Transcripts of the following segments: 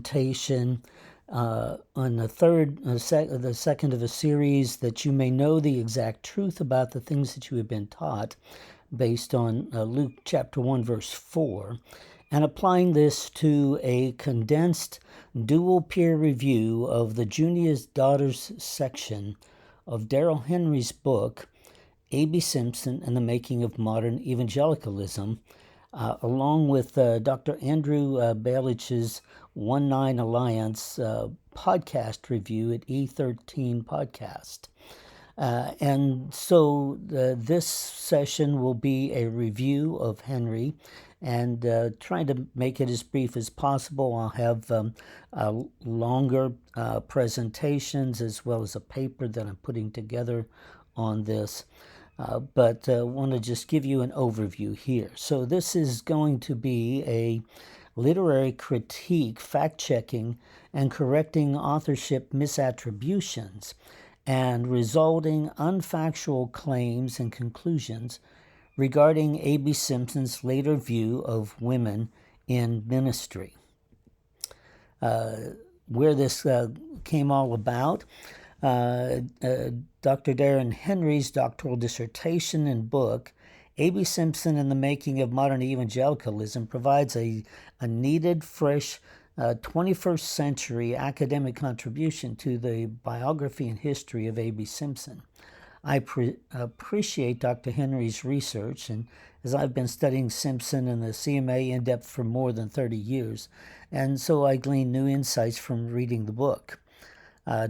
presentation on the second of a series, that you may know the exact truth about the things that you have been taught, based on Luke chapter 1, verse 4, and applying this to a condensed dual peer review of the Junia's Daughters section of Daryn Henry's book, A.B. Simpson and the Making of Modern Evangelicalism, along with Dr. Andrew Ballitch's 1-9 Alliance podcast review at E13 Podcast. And so this session will be a review of Henry, and trying to make it as brief as possible. I'll have longer presentations as well as a paper that I'm putting together on this. But I want to just give you an overview here. So this is going to be a literary critique, fact-checking, and correcting authorship misattributions, and resulting unfactual claims and conclusions regarding A.B. Simpson's later view of women in ministry. Where this came all about, Dr. Daryn Henry's doctoral dissertation and book, A.B. Simpson and the Making of Modern Evangelicalism, provides a needed, fresh 21st century academic contribution to the biography and history of A.B. Simpson. I appreciate Dr. Henry's research, and as I've been studying Simpson and the CMA in depth for more than 30 years, and so I glean new insights from reading the book.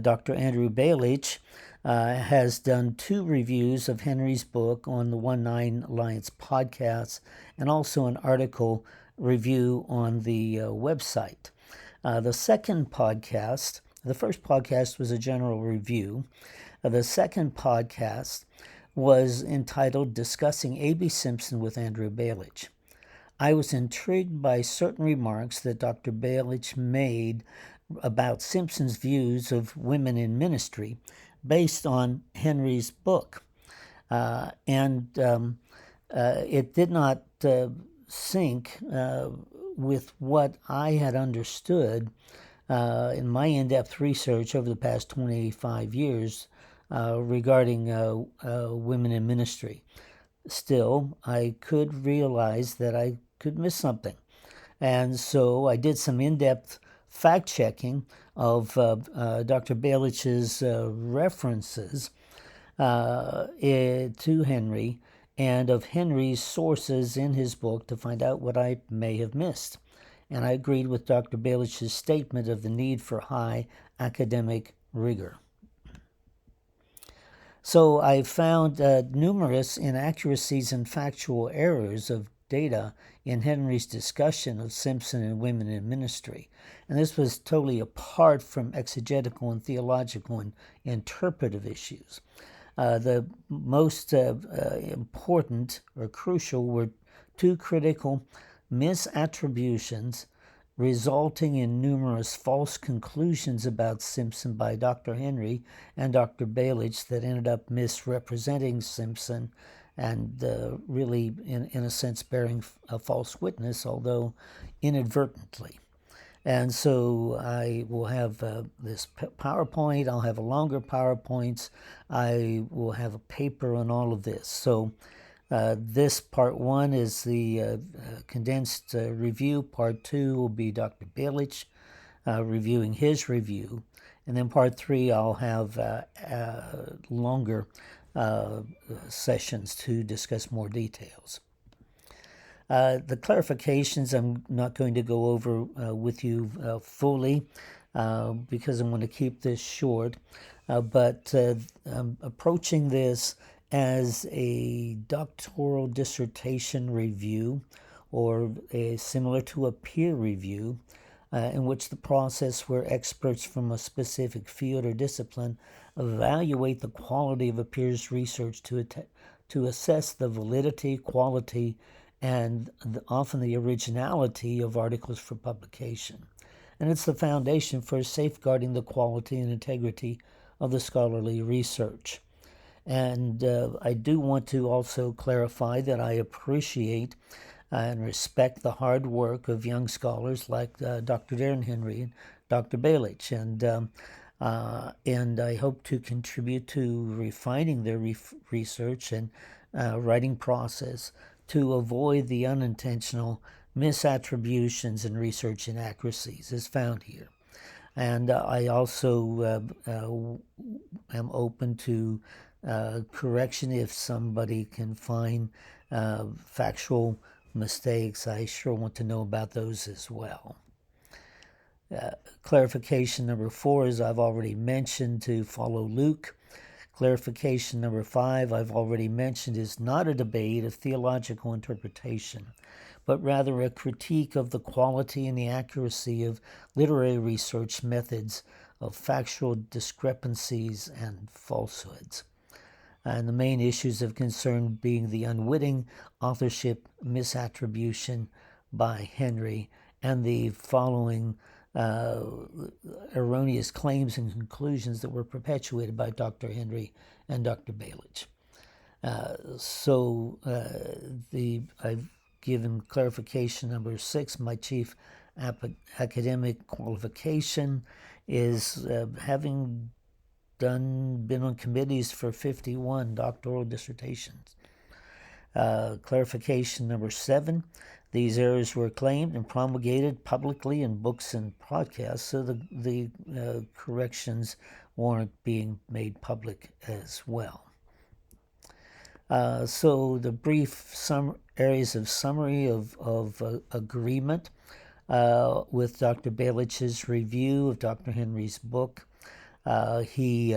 Dr. Andrew Ballitch has done 2 reviews of Henry's book on the 1-9 Alliance podcast, and also an article review on the website. The second podcast, the first podcast was a general review. The second podcast was entitled Discussing A.B. Simpson with Andrew Ballitch. I was intrigued by certain remarks that Dr. Ballitch made about Simpson's views of women in ministry based on Henry's book. And it did not sync with what I had understood in my in-depth research over the past 25 years regarding women in ministry. Still, I could realize that I could miss something. And so I did some in-depth fact-checking of Dr. Ballitch's references to Henry, and of Henry's sources in his book, to find out what I may have missed. And I agreed with Dr. Ballitch's statement of the need for high academic rigor. So I found numerous inaccuracies and factual errors of data in Henry's discussion of Simpson and women in ministry. And this was totally apart from exegetical and theological and interpretive issues. The most important or crucial were 2 critical misattributions resulting in numerous false conclusions about Simpson by Dr. Henry and Dr. Ballitch that ended up misrepresenting Simpson and really, in a sense, bearing a false witness, although inadvertently. And so I will have this PowerPoint. I'll have a longer PowerPoints. I will have a paper on all of this. So this part 1 is the condensed review. Part 2 will be Dr. Ballitch reviewing his review. And then part 3, I'll have longer sessions to discuss more details. The clarifications I'm not going to go over with you fully because I want to keep this short, but I'm approaching this as a doctoral dissertation review, or similar to a peer review, in which the process where experts from a specific field or discipline evaluate the quality of a peer's research to assess the validity, quality, and often the originality of articles for publication. And it's the foundation for safeguarding the quality and integrity of the scholarly research. And I do want to also clarify that I appreciate and respect the hard work of young scholars like Dr. Daryn Henry and Dr. Ballitch. And I hope to contribute to refining their research and writing process to avoid the unintentional misattributions and research inaccuracies as found here. And I also am open to correction if somebody can find factual mistakes. I sure want to know about those as well. Clarification number 4, as I've already mentioned, to follow Luke. Clarification number 5, I've already mentioned, is not a debate of theological interpretation, but rather a critique of the quality and the accuracy of literary research methods of factual discrepancies and falsehoods. And the main issues of concern being the unwitting authorship misattribution by Henry and the following erroneous claims and conclusions that were perpetuated by Dr. Henry and Dr. Ballitch. I've given clarification number 6. My chief academic qualification is having been on committees for 51 doctoral dissertations. Clarification number 7. These errors were claimed and promulgated publicly in books and podcasts, so the corrections warrant being made public as well. So the brief areas of summary of agreement with Dr. Ballitch's review of Dr. Henry's book. He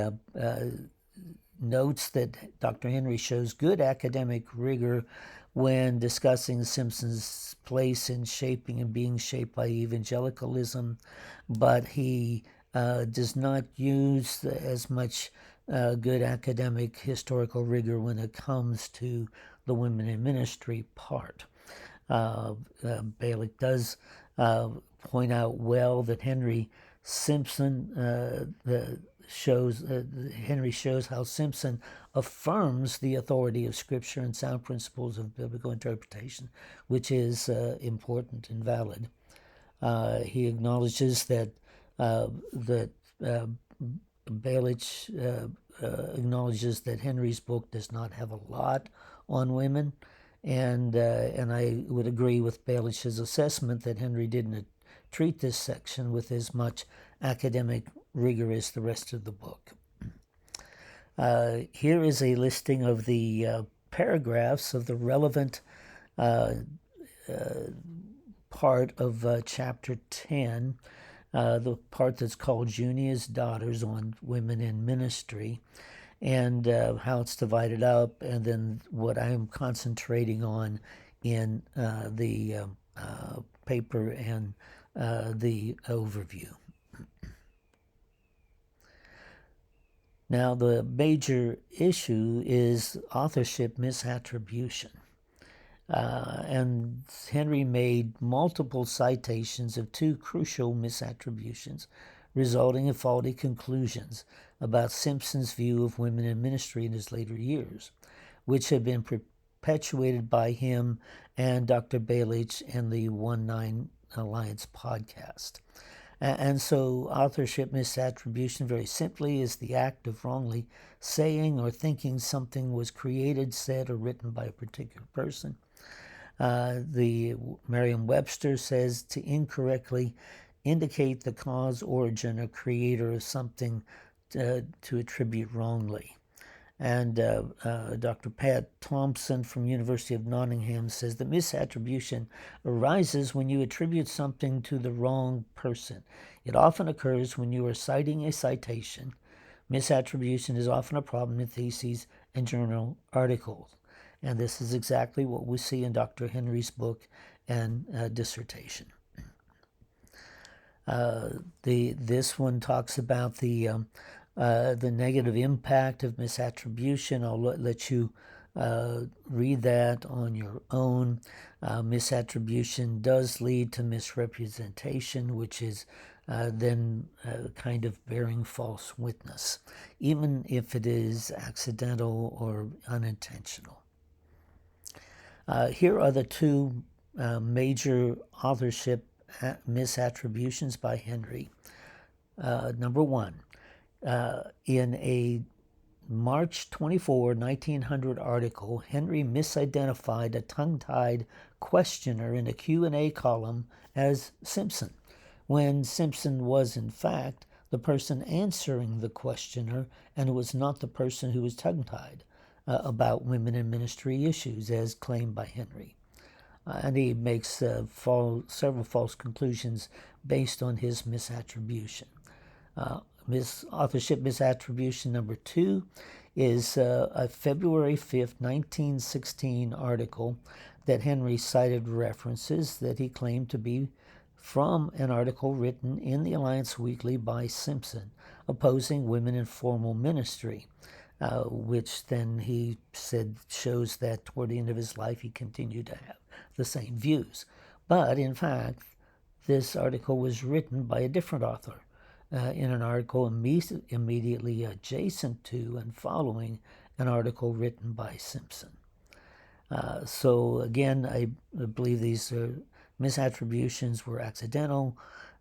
notes that Dr. Henry shows good academic rigor when discussing Simpson's place in shaping and being shaped by evangelicalism, but he does not use as much good academic historical rigor when it comes to the women in ministry part. Ballitch does point out well that Henry shows how Simpson affirms the authority of Scripture and sound principles of biblical interpretation, which is important and valid. He acknowledges that Ballitch acknowledges that Henry's book does not have a lot on women, and I would agree with Ballitch's assessment that Henry didn't treat this section with as much academic rigor as the rest of the book. Here is a listing of the paragraphs of the relevant part of chapter 10, the part that's called Junia's Daughters on Women in Ministry, and how it's divided up, and then what I'm concentrating on in the paper and the overview. Now, the major issue is authorship misattribution. And Henry made multiple citations of 2 crucial misattributions, resulting in faulty conclusions about Simpson's view of women in ministry in his later years, which had been perpetuated by him and Dr. Ballitch in the 1-9 Alliance podcast. And so authorship misattribution, very simply, is the act of wrongly saying or thinking something was created, said, or written by a particular person. The Merriam-Webster says to incorrectly indicate the cause, origin, or creator of something to attribute wrongly. And Dr. Pat Thompson from University of Nottingham says that misattribution arises when you attribute something to the wrong person. It often occurs when you are citing a citation. Misattribution is often a problem in theses and journal articles. And this is exactly what we see in Dr. Henry's book and dissertation. This one talks about the negative impact of misattribution. I'll let you read that on your own. Misattribution does lead to misrepresentation, which is then kind of bearing false witness, even if it is accidental or unintentional. Here are the 2 major authorship misattributions by Henry. Number one, in a March 24, 1900 article, Henry misidentified a tongue-tied questioner in a Q&A column as Simpson, when Simpson was, in fact, the person answering the questioner and was not the person who was tongue-tied about women in ministry issues, as claimed by Henry. And he makes several false conclusions based on his misattribution. Authorship misattribution number two is a February 5th, 1916 article that Henry cited references that he claimed to be from an article written in the Alliance Weekly by Simpson opposing women in formal ministry, which then he said shows that toward the end of his life he continued to have the same views. But in fact, this article was written by a different author in an article immediately adjacent to and following an article written by Simpson. So again, I believe these misattributions were accidental,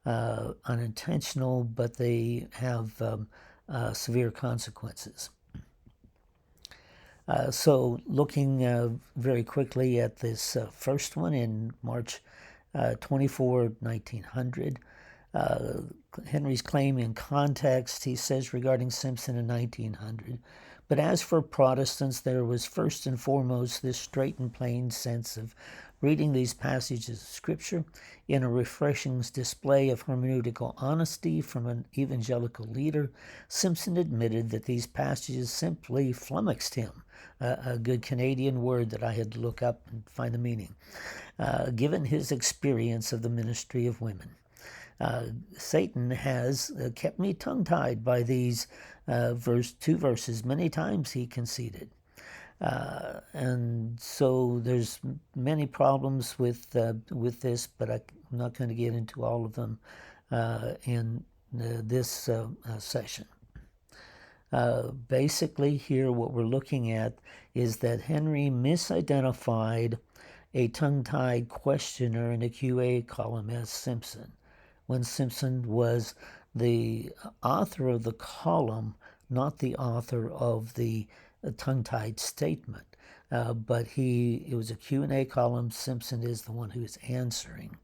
unintentional, but they have severe consequences. So looking very quickly at this first one in March 24, 1900, Henry's claim in context, he says regarding Simpson in 1900, but as for Protestants, there was first and foremost this straight and plain sense of reading these passages of Scripture in a refreshing display of hermeneutical honesty from an evangelical leader. Simpson admitted that these passages simply flummoxed him, a good Canadian word that I had to look up and find the meaning, given his experience of the ministry of women. Satan has kept me tongue-tied by these two verses. Many times he conceded. And so there's many problems with this, but I'm not going to get into all of them in this session. Basically here what we're looking at is that Henry misidentified a tongue-tied questioner in a QA column as Simpson, when Simpson was the author of the column, not the author of the tongue-tied statement. But it was a Q&A column. Simpson is the one who is answering.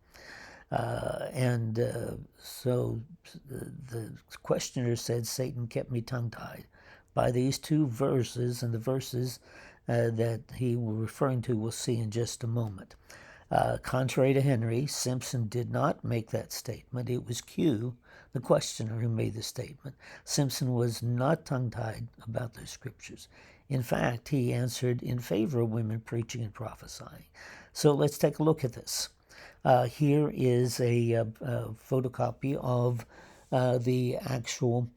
So the questioner said, Satan kept me tongue-tied by these two verses, and the verses that he was referring to we'll see in just a moment. Contrary to Henry, Simpson did not make that statement. It was Q, the questioner, who made the statement. Simpson was not tongue-tied about the Scriptures. In fact, he answered in favor of women preaching and prophesying. So let's take a look at this. Here is a photocopy of the actual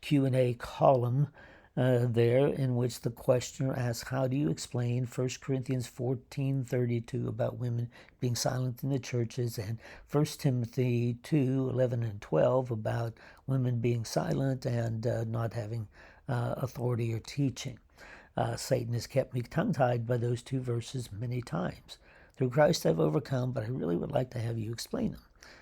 Q&A column there, in which the questioner asks, how do you explain 1 Corinthians 14:32 about women being silent in the churches, and 1 Timothy 2:11 and 12 about women being silent and not having authority or teaching? Satan has kept me tongue-tied by those two verses many times. Through Christ I've overcome, but I really would like to have you explain them.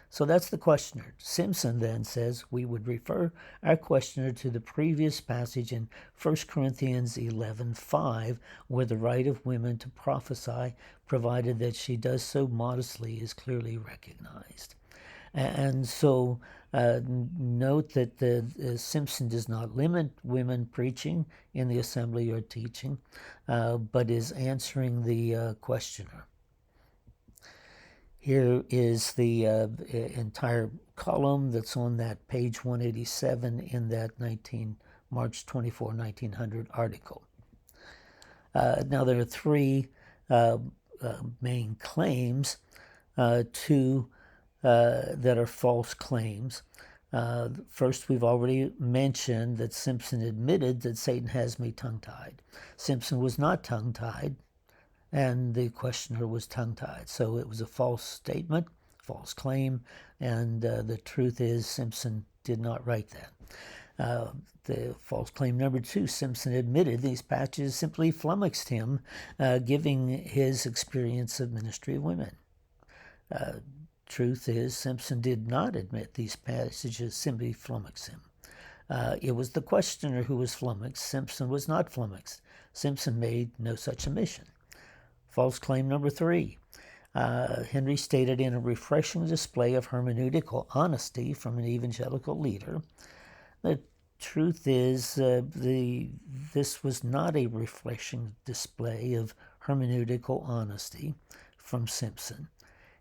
So that's the questioner. Simpson then says we would refer our questioner to the previous passage in 1 Corinthians 11:5, where the right of women to prophesy, provided that she does so modestly, is clearly recognized. And so note that Simpson does not limit women preaching in the assembly or teaching, but is answering the questioner. Here is the entire column that's on that page 187 in that March 24, 1900 article. Now there are three main claims, two that are false claims. First, we've already mentioned that Simpson admitted that Satan has me tongue-tied. Simpson was not tongue-tied, and the questioner was tongue-tied. So it was a false statement, false claim, and the truth is Simpson did not write that. The false claim number 2, Simpson admitted these passages simply flummoxed him, giving his experience of ministry of women. Truth is, Simpson did not admit these passages simply flummoxed him. It was the questioner who was flummoxed. Simpson was not flummoxed. Simpson made no such admission. False claim number 3. Henry stated in a refreshing display of hermeneutical honesty from an evangelical leader. The truth is, this was not a refreshing display of hermeneutical honesty from Simpson.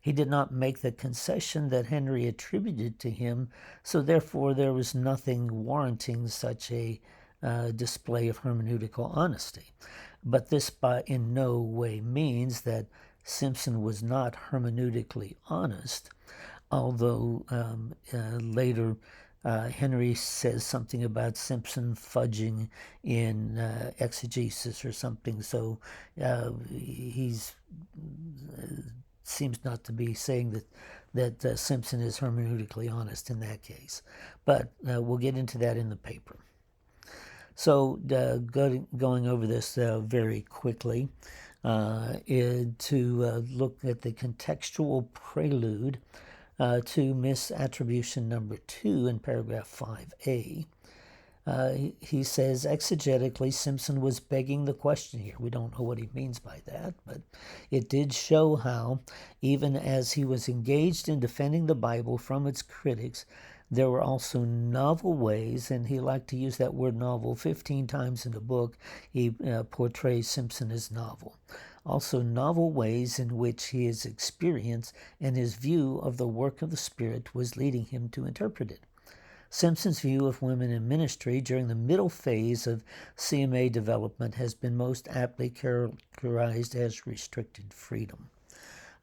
He did not make the concession that Henry attributed to him, so therefore there was nothing warranting such a display of hermeneutical honesty. But this in no way means that Simpson was not hermeneutically honest, although later Henry says something about Simpson fudging in exegesis or something, so he's seems not to be saying that Simpson is hermeneutically honest in that case. But we'll get into that in the paper. So going over this very quickly, to look at the contextual prelude to misattribution number 2 in paragraph 5a. He says, exegetically, Simpson was begging the question here. We don't know what he means by that, but it did show how, even as he was engaged in defending the Bible from its critics, there were also novel ways, and he liked to use that word novel 15 times in the book. He portrays Simpson as novel. Also novel ways in which his experience and his view of the work of the Spirit was leading him to interpret it. Simpson's view of women in ministry during the middle phase of CMA development has been most aptly characterized as restricted freedom.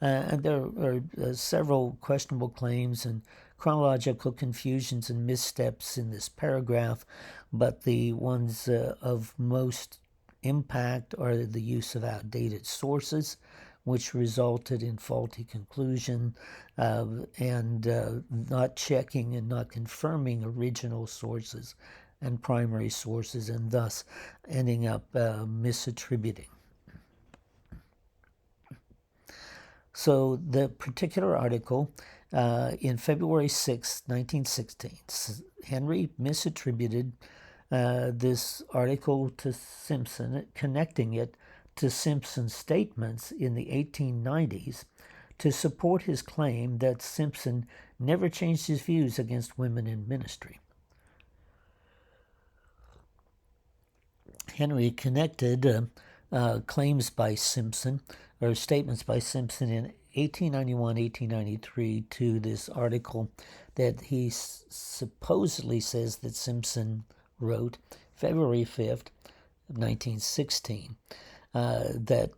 And there are several questionable claims and chronological confusions and missteps in this paragraph, but the ones of most impact are the use of outdated sources, which resulted in faulty conclusion, and not checking and not confirming original sources and primary sources, and thus ending up misattributing. So the particular article in February 6, 1916, Henry misattributed this article to Simpson, connecting it to Simpson's statements in the 1890s to support his claim that Simpson never changed his views against women in ministry. Henry connected claims by Simpson, or statements by Simpson in 1891, 1893 to this article that he supposedly says that Simpson wrote February 5th, 1916, that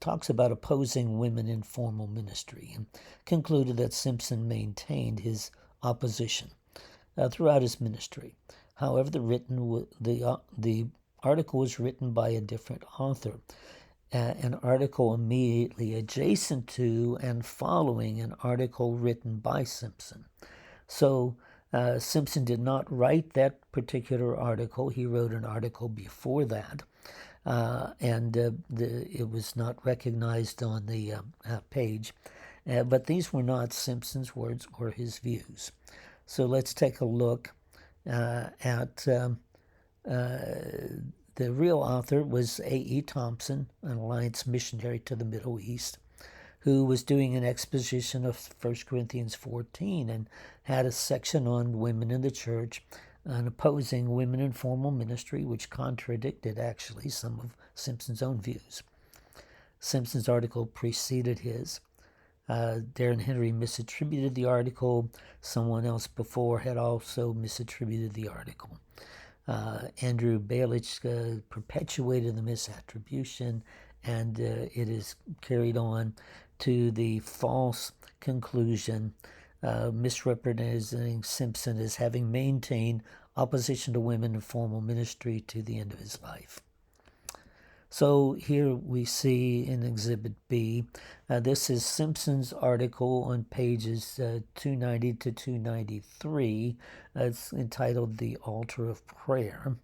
talks about opposing women in formal ministry, and concluded that Simpson maintained his opposition throughout his ministry. However, the article was written by a different author, an article immediately adjacent to and following an article written by Simpson. So Simpson did not write that particular article. He wrote an article before that, and it was not recognized on the page. But these were not Simpson's words or his views. So let's take a look at the real author was A.E. Thompson, an Alliance missionary to the Middle East, who was doing an exposition of 1 Corinthians 14 and had a section on women in the church and opposing women in formal ministry, which contradicted actually some of Simpson's own views. Simpson's article preceded his. Daryn Henry misattributed the article. Someone else before had also misattributed the article. Andrew Ballitch perpetuated the misattribution, and it is carried on to the false conclusion, misrepresenting Simpson as having maintained opposition to women in formal ministry to the end of his life. So here we see in Exhibit B, this is Simpson's article on pages 290 to 293. It's entitled The Altar of Prayer.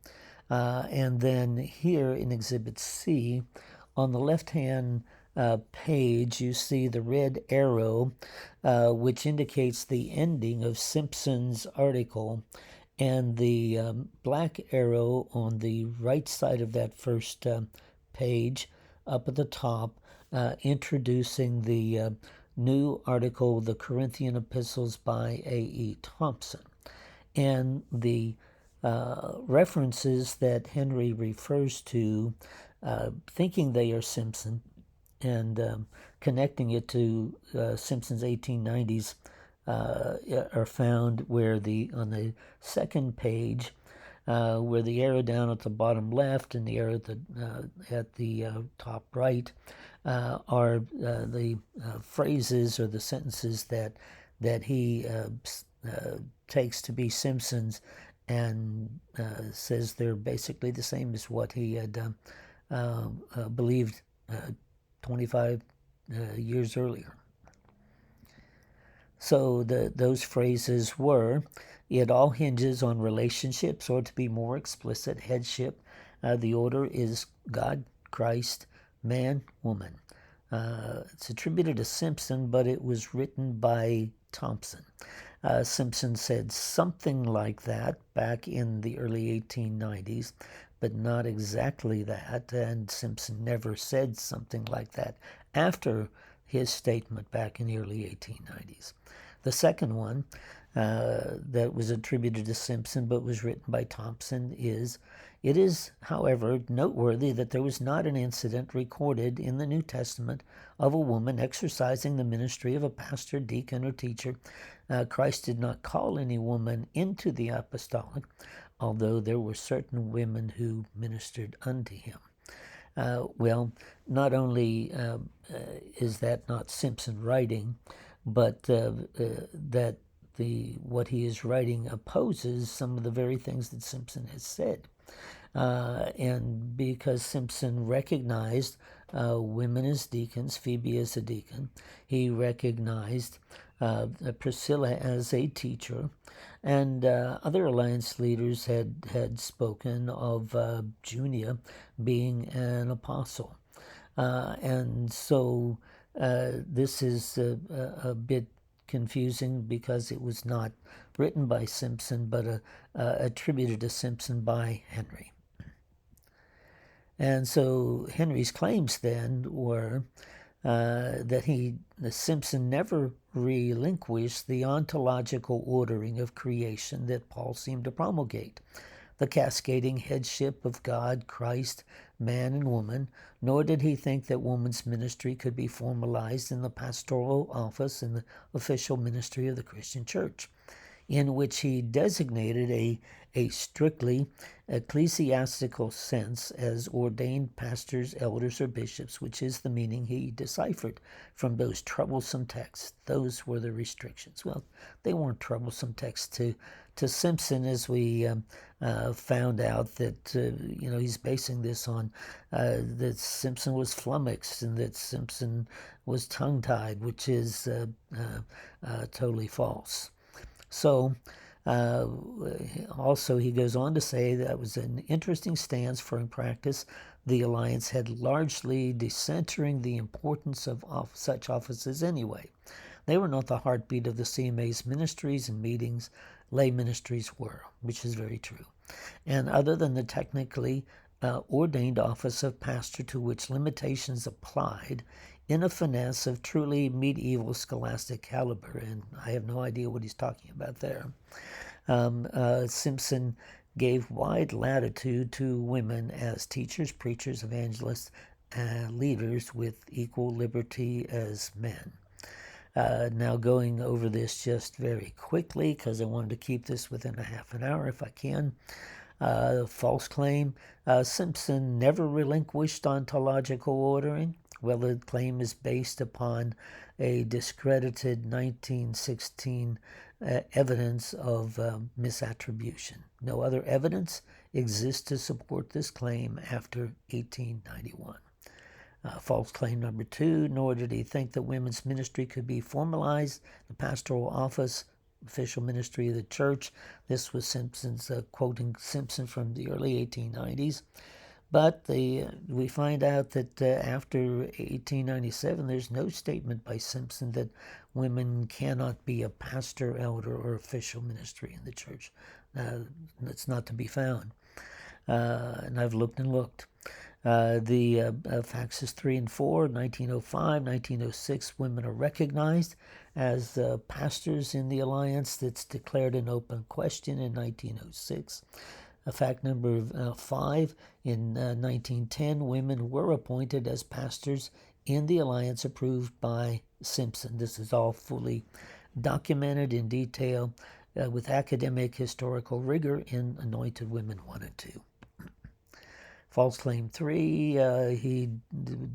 And then here in Exhibit C, on the left-hand page, you see the red arrow, which indicates the ending of Simpson's article, and the black arrow on the right side of that first page up at the top, introducing the new article, The Corinthian Epistles by A.E. Thompson. And the references that Henry refers to, thinking they are Simpson, and connecting it to Simpson's 1890s, are found where on the second page, where the arrow down at the bottom left and the arrow at the top right are the phrases or the sentences that he takes to be Simpson's, and says they're basically the same as what he had believed 25 years earlier. So those phrases were, it all hinges on relationships, or to be more explicit, headship. The order is God, Christ, man, woman. It's attributed to Simpson, but it was written by Thompson. Simpson said something like that back in the early 1890s, but not exactly that, and Simpson never said something like that after his statement back in the early 1890s. The second one that was attributed to Simpson but was written by Thompson is, it is, however, noteworthy that there was not an incident recorded in the New Testament of a woman exercising the ministry of a pastor, deacon, or teacher. Christ did not call any woman into the apostolic, although there were certain women who ministered unto him. Well, not only is that not Simpson writing, but that what he is writing opposes some of the very things that Simpson has said. And because Simpson recognized women as deacons, Phoebe as a deacon, he recognized Priscilla as a teacher, and other alliance leaders had spoken of Junia being an apostle. And so this is a bit confusing because it was not written by Simpson, but attributed to Simpson by Henry. And so Henry's claims then were that Simpson never relinquished the ontological ordering of creation that Paul seemed to promulgate, the cascading headship of God, Christ, man, and woman, nor did he think that woman's ministry could be formalized in the pastoral office in the official ministry of the Christian church, in which he designated a strictly ecclesiastical sense as ordained pastors, elders, or bishops, which is the meaning he deciphered from those troublesome texts. Those were the restrictions. Well, they weren't troublesome texts to Simpson, as we found out that he's basing this on that Simpson was flummoxed and that Simpson was tongue-tied, which is totally false. So also he goes on to say that was an interesting stance, for in practice the alliance had largely decentering the importance of such offices anyway. They were not the heartbeat of the CMA's ministries and meetings. Lay ministries were, which is very true. And other than the technically ordained office of pastor, to which limitations applied in a finesse of truly medieval scholastic caliber, and I have no idea what he's talking about there, Simpson gave wide latitude to women as teachers, preachers, evangelists, leaders with equal liberty as men. Now going over this just very quickly, because I wanted to keep this within a half an hour if I can. False claim. Simpson never relinquished ontological ordering. Well, the claim is based upon a discredited 1916 evidence of misattribution. No other evidence exists to support this claim after 1891. False claim number 2, nor did he think that women's ministry could be formalized. The pastoral office, official ministry of the church. This was Simpson's, quoting Simpson from the early 1890s. But we find out that after 1897, there's no statement by Simpson that women cannot be a pastor, elder, or official ministry in the church. That's not to be found. And I've looked and looked. The Faxes 3 and 4, 1905, 1906, women are recognized as pastors in the alliance. That's declared an open question in 1906. Fact number 5, in 1910, women were appointed as pastors in the alliance approved by Simpson. This is all fully documented in detail with academic historical rigor in Anointed Women 1 and 2. False claim 3, he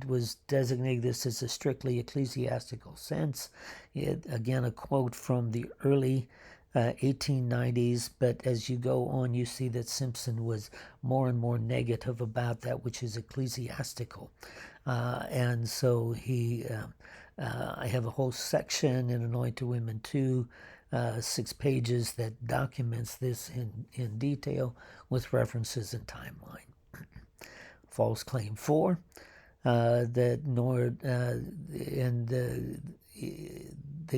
was designating this as a strictly ecclesiastical sense. Again, a quote from the early 1890s, but as you go on, you see that Simpson was more and more negative about that which is ecclesiastical. And so I have a whole section in Anointed Women 2, 6 pages that documents this in detail with references and timeline. False claim 4, they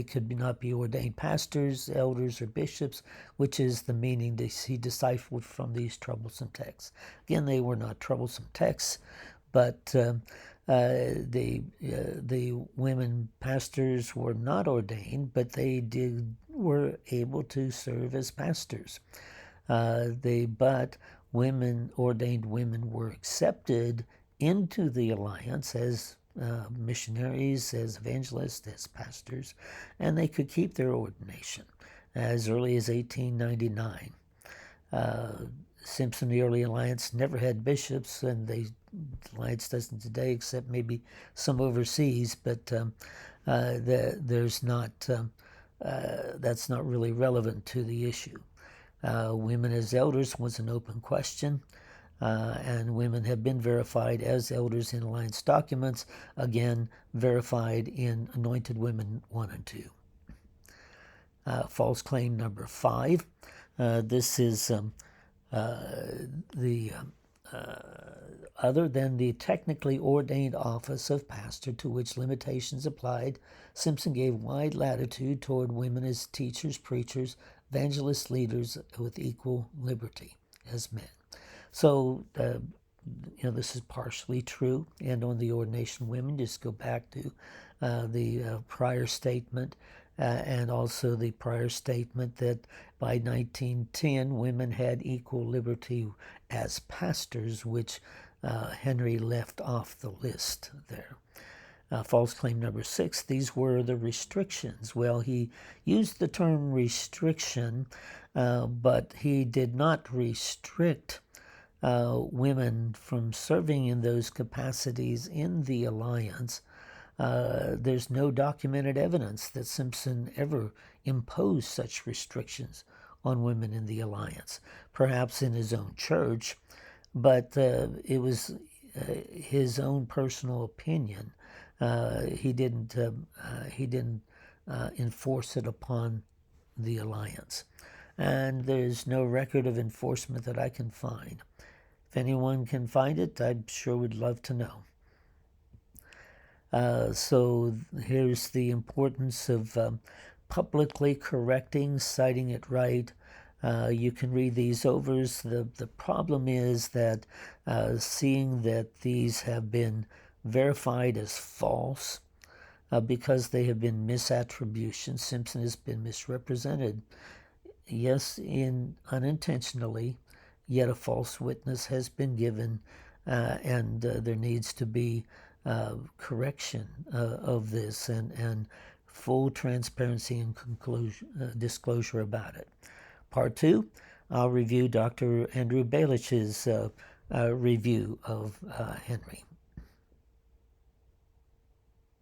could not be ordained pastors, elders, or bishops, which is the meaning he deciphered from these troublesome texts. Again, they were not troublesome texts, but the women pastors were not ordained, but they were able to serve as pastors. But ordained women were accepted into the alliance as missionaries, as evangelists, as pastors, and they could keep their ordination as early as 1899. Simpson, the early alliance, never had bishops, and the alliance doesn't today, except maybe some overseas, but that's not really relevant to the issue. Women as elders was an open question. And women have been verified as elders in alliance documents, again, verified in Anointed Women 1 and 2. False claim number 5. This is other than the technically ordained office of pastor, to which limitations applied, Simpson gave wide latitude toward women as teachers, preachers, evangelist leaders with equal liberty as men. So, this is partially true. And on the ordination of women, just go back to the prior statement and also the prior statement that by 1910, women had equal liberty as pastors, which Henry left off the list there. False claim number 6, these were the restrictions. Well, he used the term restriction, but he did not restrict women from serving in those capacities in the alliance. There's no documented evidence that Simpson ever imposed such restrictions on women in the alliance, perhaps in his own church, but it was his own personal opinion. He didn't enforce it upon the alliance, and there's no record of enforcement that I can find. If anyone can find it, I sure would love to know. So here's the importance of publicly correcting, citing it right. You can read these over. The problem is that seeing that these have been verified as false because they have been misattributions. Simpson has been misrepresented. Yes, unintentionally, yet a false witness has been given, and there needs to be correction of this and full transparency and disclosure about it. Part 2, I'll review Dr. Andrew Ballitch's review of Henry.